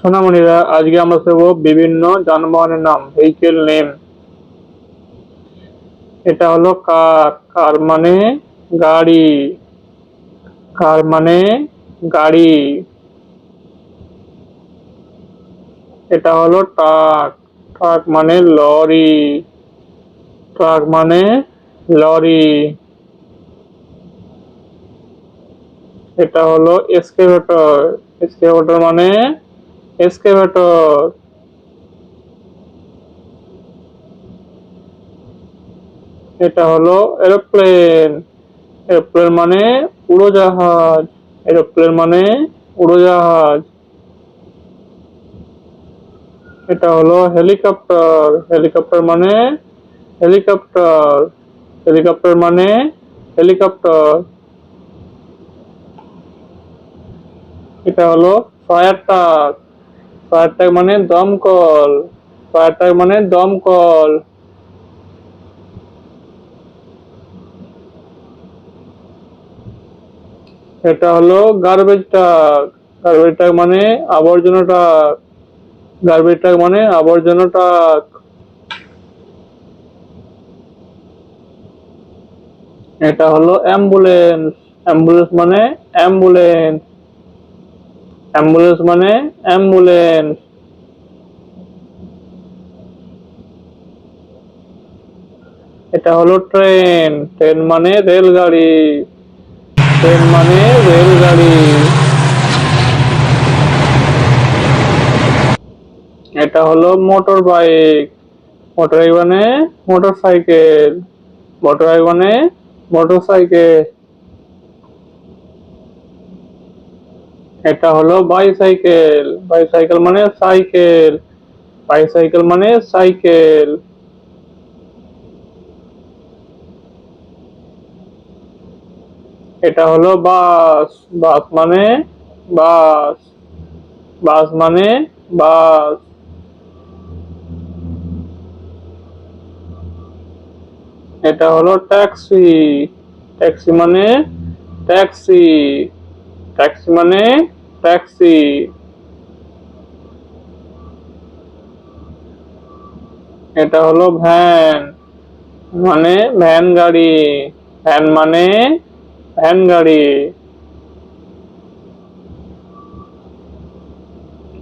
সোনামণিরা, আজকে আমরা শিখব বিভিন্ন যানবাহনের নাম, ভেহিকেল নেম। এটা হলো কার। কার মানে গাড়ি। কার মানে গাড়ি। এটা হলো ট্রাক। ট্রাক মানে লরি। ট্রাক মানে লরি। এটা হলো এক্সকেভেটর। এক্সকেভেটর মানে এক্সকেভেটর। এটা হলো এরোপ্লেন। এরোপ্লেন মানে উড়োজাহাজ। এরোপ্লেন মানে উড়োজাহাজ। এটা হলো হেলিকপ্টার। হেলিকপ্টার মানে হেলিকপ্টার। হেলিকপ্টার মানে হেলিকপ্টার। এটা হলো ফায়ার ট্রাক। ফায়ার ট্রাক মানে দমকল। ফায়ার ট্রাক মানে দমকল। এটা হলো গার্বেজ ট্রাক। গার্বেজ ট্রাক মানে আবর্জনা ট্রাক। গার্বেজ ট্রাক মানে আবর্জনা ট্রাক। এটা হলো অ্যাম্বুলেন্স। অ্যাম্বুলেন্স মানে অ্যাম্বুলেন্স। অ্যাম্বুলেন্স মানে অ্যাম্বুলেন্স। এটা হলো ট্রেন। ট্রেন মানে রেলগাড়ি। ট্রেন মানে রেলগাড়ি। এটা হলো মোটর বাইক। মোটর বাইক মানে মোটর সাইকেল। মোটর বাইক মানে মোটর সাইকেল। এটা হলো বাইসাইকেল। বাইসাইকেল মানে সাইকেল। বাইসাইকেল মানে সাইকেল। এটা হলো বাস। বাস মানে বাস। বাস মানে বাস। এটা হলো ট্যাক্সি। ট্যাক্সি মানে ট্যাক্সি। ট্যাক্সি মানে ট্যাক্সি। এটা হলো ভ্যান। মানে ভ্যান গাড়ি। ভ্যান মানে ভ্যান গাড়ি।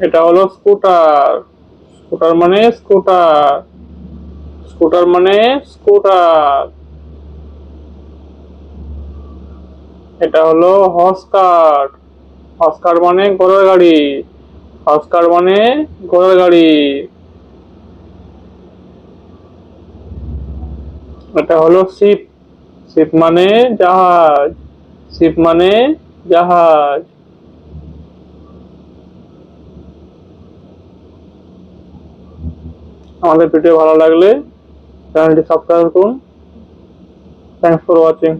এটা হলো স্কুটার। স্কুটার মানে স্কুটার। স্কুটার মানে স্কুটার। এটা হলো হর্স কার্ট। হর্স কার্ট মানে ঘোড়ার গাড়ি। হর্স কার্ট মানে ঘোড়ার গাড়ি। এটা হলো শিপ। শিপ মানে জাহাজ। শিপ মানে জাহাজ। আমাদের ভিডিও ভালো লাগলে চ্যানেলটি সাবস্ক্রাইব করুন। Thanks for watching.